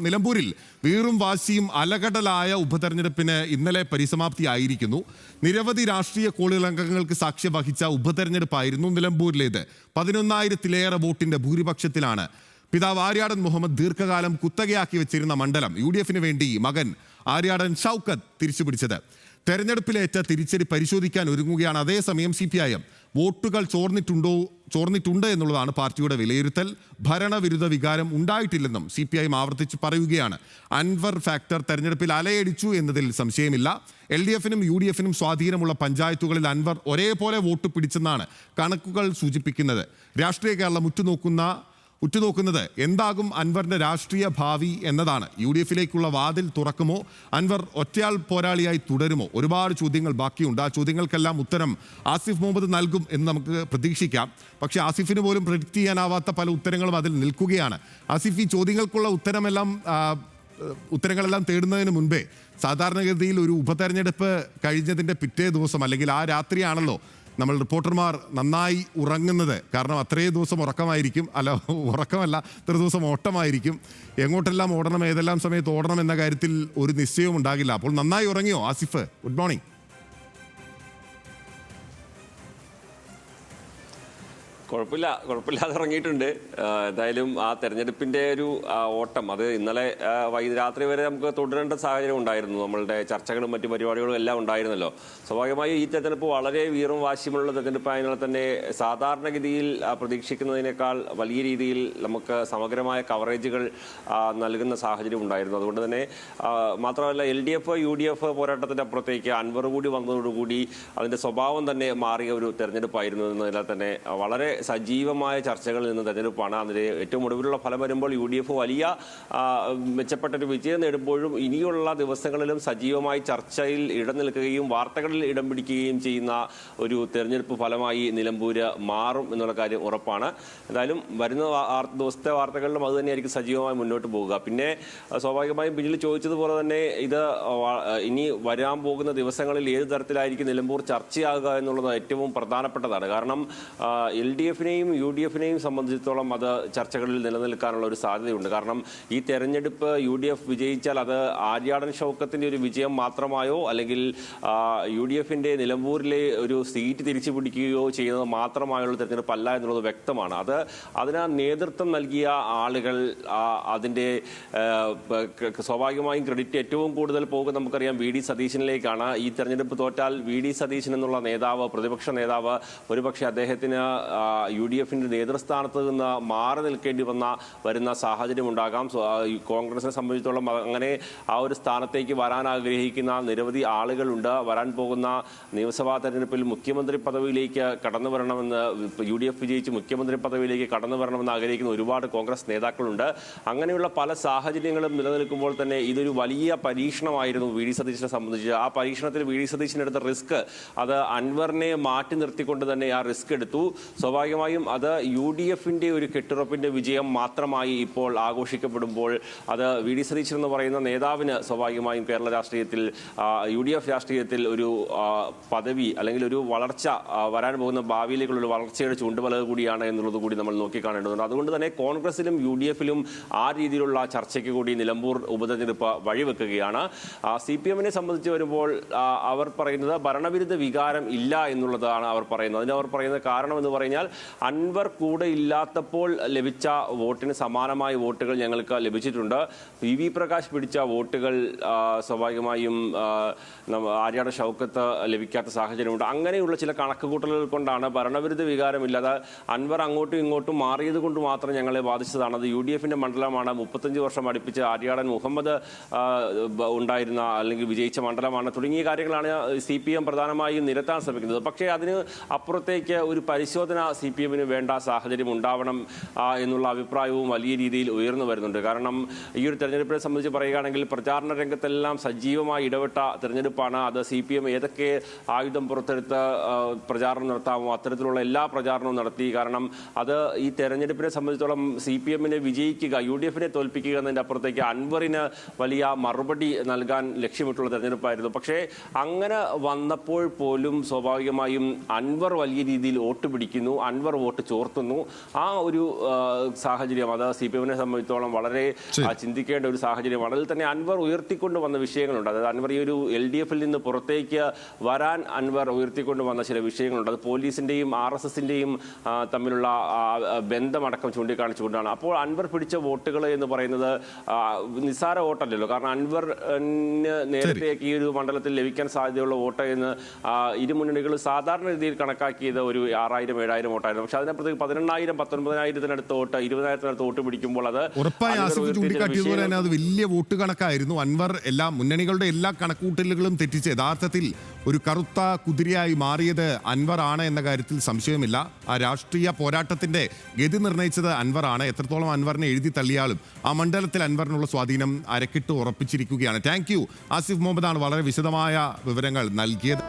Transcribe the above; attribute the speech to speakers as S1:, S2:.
S1: നിലമ്പൂരിൽ വീറും വാശിയും അലകടലായ ഉപതെരഞ്ഞെടുപ്പിന് ഇന്നലെ പരിസമാപ്തിയായിരിക്കുന്നു. നിരവധി രാഷ്ട്രീയ കോളിളക്കങ്ങൾക്ക് സാക്ഷ്യം വഹിച്ച ഉപതെരഞ്ഞെടുപ്പായിരുന്നു നിലമ്പൂരിലേത്. 11,000-ലേറെ വോട്ടിന്റെ ഭൂരിപക്ഷത്തിലാണ് പിതാവ് ആര്യാടൻ മുഹമ്മദ് ദീർഘകാലം കുത്തകയാക്കി വെച്ചിരുന്ന മണ്ഡലം യുഡിഎഫിന് വേണ്ടി മകൻ ആര്യാടൻ ഷൗക്കത്ത് തിരിച്ചുപിടിച്ചത്. തെരഞ്ഞെടുപ്പിലേറ്റ തിരിച്ചടി പരിശോധിക്കാൻ ഒരുങ്ങുകയാണ്. അതേസമയം CPIM വോട്ടുകൾ ചോർന്നിട്ടുണ്ട് എന്നുള്ളതാണ് പാർട്ടിയുടെ വിലയിരുത്തൽ. ഭരണവിരുദ്ധ വികാരം ഉണ്ടായിട്ടില്ലെന്നും CPIM ആവർത്തിച്ച് പറയുകയാണ്. അൻവർ ഫാക്ടർ തെരഞ്ഞെടുപ്പിൽ അലയടിച്ചു എന്നതിൽ സംശയമില്ല. LDFനും UDFനും സ്വാധീനമുള്ള പഞ്ചായത്തുകളിൽ അൻവർ ഒരേപോലെ വോട്ട് പിടിച്ചെന്നാണ് കണക്കുകൾ സൂചിപ്പിക്കുന്നത്. രാഷ്ട്രീയ കേരളം ഉറ്റുനോക്കുന്നത് എന്താകും അൻവറിന്റെ രാഷ്ട്രീയ ഭാവി എന്നതാണ്. UDFിലേക്കുള്ള വാതിൽ തുറക്കുമോ, അൻവർ ഒറ്റയാൾ പോരാളിയായി തുടരുമോ? ഒരുപാട് ചോദ്യങ്ങൾ ബാക്കിയുണ്ട്. ആ ചോദ്യങ്ങൾക്കെല്ലാം ഉത്തരം ആസിഫ് മുഹമ്മദ് നൽകും എന്ന് നമുക്ക് പ്രതീക്ഷിക്കാം. പക്ഷേ ആസിഫിന് പോലും പ്രെഡിക്റ്റ് ചെയ്യാനാവാത്ത പല ഉത്തരങ്ങളും അതിൽ നിൽക്കുകയാണ്. ആസിഫ്, ഈ ചോദ്യങ്ങൾക്കുള്ള ഉത്തരങ്ങളെല്ലാം തേടുന്നതിന് മുൻപേ സാധാരണഗതിയിൽ ഒരു ഉപതെരഞ്ഞെടുപ്പ് കഴിഞ്ഞതിൻ്റെ പിറ്റേ ദിവസം അല്ലെങ്കിൽ ആ രാത്രിയാണല്ലോ നമ്മൾ റിപ്പോർട്ടർമാർ നന്നായി ഉറങ്ങുന്നത്. കാരണം അത്രയും ദിവസം ഉറക്കമല്ല ഇത്ര ദിവസം ഓട്ടമായിരിക്കും. എങ്ങോട്ടെല്ലാം ഓടണം, ഏതെല്ലാം സമയത്ത് ഓടണം എന്ന കാര്യത്തിൽ ഒരു നിശ്ചയവും ഉണ്ടാകില്ല. അപ്പോൾ നന്നായി ഉറങ്ങിയോ ആസിഫ്? Good morning.
S2: കുഴപ്പമില്ലാതെ ഇറങ്ങിയിട്ടുണ്ട്. എന്തായാലും ആ തെരഞ്ഞെടുപ്പിന്റെ ഒരു ഓട്ടം അത് ഇന്നലെ രാത്രി വരെ നമുക്ക് തുടരേണ്ട സാഹചര്യം ഉണ്ടായിരുന്നു. നമ്മളുടെ ചർച്ചകളും മറ്റു പരിപാടികളും എല്ലാം ഉണ്ടായിരുന്നല്ലോ. സ്വാഭാവികമായും ഈ തെരഞ്ഞെടുപ്പ് വളരെ വീറും വാശിയുമുള്ള തെരഞ്ഞെടുപ്പായതിനാൽ തന്നെ സാധാരണഗതിയിൽ പ്രതീക്ഷിക്കുന്നതിനേക്കാൾ വലിയ രീതിയിൽ നമുക്ക് സമഗ്രമായ കവറേജുകൾ നൽകുന്ന സാഹചര്യം ഉണ്ടായിരുന്നു. അതുകൊണ്ട് തന്നെ മാത്രമല്ല LDF UDF പോരാട്ടത്തിന്റെ അപ്പുറത്തേക്ക് അൻവർ കൂടി വന്നതോടുകൂടി അതിന്റെ സ്വഭാവം തന്നെ മാറിയ ഒരു തെരഞ്ഞെടുപ്പായിരുന്നു എന്നതിനാൽ തന്നെ വളരെ സജീവമായ ചർച്ചകളിൽ നിന്ന് തെരഞ്ഞെടുപ്പാണ്. അതിന് ഏറ്റവും ഒടുവിലുള്ള ഫലം വരുമ്പോൾ UDF വലിയ മെച്ചപ്പെട്ടൊരു വിജയം നേടുമ്പോഴും ഇനിയുള്ള ദിവസങ്ങളിലും സജീവമായി ചർച്ചയിൽ ഇടം നിൽക്കുകയും വാർത്തകളിൽ ഇടം പിടിക്കുകയും ചെയ്യുന്ന ഒരു തെരഞ്ഞെടുപ്പ് ഫലമായി നിലമ്പൂര് മാറും എന്നുള്ള കാര്യം ഉറപ്പാണ്. എന്തായാലും വരുന്ന ദിവസത്തെ വാർത്തകളിലും അത് തന്നെയായിരിക്കും സജീവമായി മുന്നോട്ട് പോകുക. പിന്നെ സ്വാഭാവികമായും ബിജിൽ ചോദിച്ചതുപോലെ തന്നെ ഇത് ഇനി വരാൻ പോകുന്ന ദിവസങ്ങളിൽ ഏത് തരത്തിലായിരിക്കും നിലമ്പൂർ ചർച്ചയാകുക എന്നുള്ളത് ഏറ്റവും പ്രധാനപ്പെട്ടതാണ്. കാരണം LDFനെയും UDFനെയും സംബന്ധിച്ചിടത്തോളം അത് ചർച്ചകളിൽ നിലനിൽക്കാനുള്ള ഒരു സാധ്യതയുണ്ട്. കാരണം ഈ തെരഞ്ഞെടുപ്പ് UDF വിജയിച്ചാൽ അത് ആര്യാടൻ ഷൗക്കത്തിന്റെ ഒരു വിജയം മാത്രമായോ അല്ലെങ്കിൽ UDFന്റെ നിലമ്പൂരിലെ ഒരു സീറ്റ് തിരിച്ചു പിടിക്കുകയോ ചെയ്യുന്നത് മാത്രമായുള്ള തെരഞ്ഞെടുപ്പ് അല്ല എന്നുള്ളത് വ്യക്തമാണ്. അതിന് നേതൃത്വം നൽകിയ ആളുകൾ അതിൻ്റെ സ്വാഭാവികമായും ക്രെഡിറ്റ് ഏറ്റവും കൂടുതൽ പോകുക നമുക്കറിയാം VD സതീശനിലേക്കാണ്. ഈ തെരഞ്ഞെടുപ്പ് തോറ്റാൽ VD സതീശൻ എന്നുള്ള നേതാവ്, പ്രതിപക്ഷ നേതാവ്, ഒരുപക്ഷെ അദ്ദേഹത്തിന് UDFന്റെ നേതൃസ്ഥാനത്ത് നിന്ന് മാറി നിൽക്കേണ്ടി വരുന്ന സാഹചര്യം ഉണ്ടാകാം. കോൺഗ്രസിനെ സംബന്ധിച്ചിടത്തോളം അങ്ങനെ ആ ഒരു സ്ഥാനത്തേക്ക് വരാൻ ആഗ്രഹിക്കുന്ന നിരവധി ആളുകളുണ്ട്. വരാൻ പോകുന്ന നിയമസഭാ തെരഞ്ഞെടുപ്പിൽ മുഖ്യമന്ത്രി പദവിയിലേക്ക് കടന്നു വരണമെന്ന് UDF വിജയിച്ച് മുഖ്യമന്ത്രി പദവിയിലേക്ക് കടന്നു വരണമെന്ന് ആഗ്രഹിക്കുന്ന ഒരുപാട് കോൺഗ്രസ് നേതാക്കളുണ്ട്. അങ്ങനെയുള്ള പല സാഹചര്യങ്ങളും നിലനിൽക്കുമ്പോൾ തന്നെ ഇതൊരു വലിയ പരീക്ഷണമായിരുന്നു VD സതീശനെ സംബന്ധിച്ച്. ആ പരീക്ഷണത്തിൽ VD സതീശൻ എടുത്ത റിസ്ക് അത് അൻവറിനെ മാറ്റി നിർത്തിക്കൊണ്ട് തന്നെ ആ റിസ്ക് എടുത്തു. സ്വാഭാവികമായും അത് UDFന്റെ ഒരു കെട്ടുറപ്പിന്റെ വിജയം മാത്രമായി ഇപ്പോൾ ആഘോഷിക്കപ്പെടുമ്പോൾ അത് VD സതീശൻ എന്ന് പറയുന്ന നേതാവിന് സ്വാഭാവികമായും കേരള രാഷ്ട്രീയത്തിൽ UDF രാഷ്ട്രീയത്തിൽ ഒരു പദവി അല്ലെങ്കിൽ ഒരു വളർച്ച വരാൻ പോകുന്ന ഭാവിയിലേക്കുള്ള ഒരു വളർച്ചയുടെ ചൂണ്ടുപലക കൂടിയാണ് എന്നുള്ളത് കൂടി നമ്മൾ നോക്കിക്കാണേണ്ടതുണ്ട്. അതുകൊണ്ട് തന്നെ കോൺഗ്രസിലും UDFിലും ആ രീതിയിലുള്ള ചർച്ചയ്ക്ക് കൂടി നിലമ്പൂർ ഉപതെരഞ്ഞെടുപ്പ് വഴിവെക്കുകയാണ്. CPMനെ സംബന്ധിച്ച് വരുമ്പോൾ അവർ പറയുന്നത് ഭരണവിരുദ്ധ വികാരം ഇല്ല എന്നുള്ളതാണ് അവർ പറയുന്നത്. അതിന് അവർ പറയുന്ന കാരണം എന്ന് പറഞ്ഞാൽ അൻവർ കൂടെ ഇല്ലാത്തപ്പോൾ ലഭിച്ച വോട്ടിന് സമാനമായ വോട്ടുകൾ ഞങ്ങൾക്ക് ലഭിച്ചിട്ടുണ്ട്. PV പ്രകാശ് പിടിച്ച വോട്ടുകൾ സ്വാഭാവികമായും ആര്യാടൻ ഷൗക്കത്ത് ലഭിക്കാത്ത സാഹചര്യമുണ്ട്. അങ്ങനെയുള്ള ചില കണക്കുകൂട്ടലുകൾ കൊണ്ടാണ് ഭരണവിരുദ്ധ വികാരമില്ലാതെ അൻവർ അങ്ങോട്ടും ഇങ്ങോട്ടും മാറിയത് കൊണ്ട് മാത്രം ഞങ്ങളെ ബാധിച്ചതാണ്. അത് UDFന്റെ മണ്ഡലമാണ്. 35 വർഷം അടുപ്പിച്ച് ആര്യാടൻ മുഹമ്മദ് ഉണ്ടായിരുന്ന അല്ലെങ്കിൽ വിജയിച്ച മണ്ഡലമാണ്. തുടങ്ങിയ കാര്യങ്ങളാണ് CPM പ്രധാനമായും നിരത്താൻ ശ്രമിക്കുന്നത്. പക്ഷേ അതിന് അപ്പുറത്തേക്ക് ഒരു പരിശോധന CPMന് വേണ്ട സാഹചര്യം ഉണ്ടാവണം എന്നുള്ള അഭിപ്രായവും വലിയ രീതിയിൽ ഉയർന്നു വരുന്നുണ്ട്. കാരണം ഈ ഒരു തെരഞ്ഞെടുപ്പിനെ സംബന്ധിച്ച് പറയുകയാണെങ്കിൽ പ്രചാരണ രംഗത്തെല്ലാം സജീവമായി ഇടപെട്ട തെരഞ്ഞെടുപ്പാണ്. അത് CPM ഏതൊക്കെ ആയുധം പുറത്തെടുത്ത് പ്രചാരണം നടത്താമോ അത്തരത്തിലുള്ള എല്ലാ പ്രചാരണവും നടത്തി. കാരണം അത് ഈ തെരഞ്ഞെടുപ്പിനെ സംബന്ധിച്ചിടത്തോളം CPMനെ വിജയിക്കുക, UDFനെ തോൽപ്പിക്കുക എന്നതിൻ്റെ അപ്പുറത്തേക്ക് അൻവറിന് വലിയ മറുപടി നൽകാൻ ലക്ഷ്യമിട്ടുള്ള തെരഞ്ഞെടുപ്പായിരുന്നു. പക്ഷേ അങ്ങനെ വന്നപ്പോൾ പോലും സ്വാഭാവികമായും അൻവർ വലിയ രീതിയിൽ വോട്ട് പിടിക്കുന്നു. അൻവർ വോട്ട് ചോർത്തുന്നു. ആ ഒരു സാഹചര്യം അത് CPM-നെ സംബന്ധിച്ചോളം വളരെ ചിന്തിക്കേണ്ട ഒരു സാഹചര്യമാണ്. അതിൽ തന്നെ അൻവർ ഉയർത്തിക്കൊണ്ട് വന്ന വിഷയങ്ങളുണ്ട്. അതായത് അൻവർ ഈ ഒരു LDF-ൽ നിന്ന് പുറത്തേക്ക് വരാൻ അൻവർ ഉയർത്തിക്കൊണ്ട് വന്ന ചില വിഷയങ്ങളുണ്ട്. അത് പോലീസിന്റെയും RSS-ന്റെയും തമ്മിലുള്ള ബന്ധമടക്കം ചൂണ്ടിക്കാണിച്ചുകൊണ്ടാണ്. അപ്പോൾ അൻവർ പിടിച്ച വോട്ടുകൾ എന്ന് പറയുന്നത് നിസ്സാര വോട്ടല്ലല്ലോ. കാരണം അൻവറിന് നേരത്തേക്ക് ഈ ഒരു മണ്ഡലത്തിൽ ലഭിക്കാൻ സാധ്യതയുള്ള വോട്ട് എന്ന് ഇരു മുന്നണികളും സാധാരണ രീതിയിൽ കണക്കാക്കിയത് ഒരു 6,000-7,000 വോട്ടായിരുന്നു. പക്ഷെ അതിനപ്പുറത്തേക്ക് 18,000-19,000-ത്തിനടുത്ത് വോട്ട്, 20,000-ത്തിനടുത്ത് വോട്ട് പിടിക്കുമ്പോൾ അത്
S1: ഉറപ്പായി ആസിഫ് ചൂണ്ടിക്കാട്ടിയതുപോലെ തന്നെ അത് വലിയ വോട്ട് കണക്കായിരുന്നു. അൻവർ എല്ലാ മുന്നണികളുടെ എല്ലാ കണക്കൂട്ടലുകളും തെറ്റിച്ച് യഥാർത്ഥത്തിൽ ഒരു കറുത്ത കുതിരയായി മാറിയത് അൻവർ ആണ് എന്ന കാര്യത്തിൽ സംശയമില്ല. ആ രാഷ്ട്രീയ പോരാട്ടത്തിന്റെ ഗതി നിർണ്ണയിച്ചത് അൻവർ ആണ്. എത്രത്തോളം അൻവറിനെ എഴുതി തള്ളിയാലും ആ മണ്ഡലത്തിൽ അൻവറിനുള്ള സ്വാധീനം അരക്കിട്ട് ഉറപ്പിച്ചിരിക്കുകയാണ്. താങ്ക് യു ആസിഫ് മുഹമ്മദാണ് വളരെ വിശദമായ വിവരങ്ങൾ നൽകിയത്.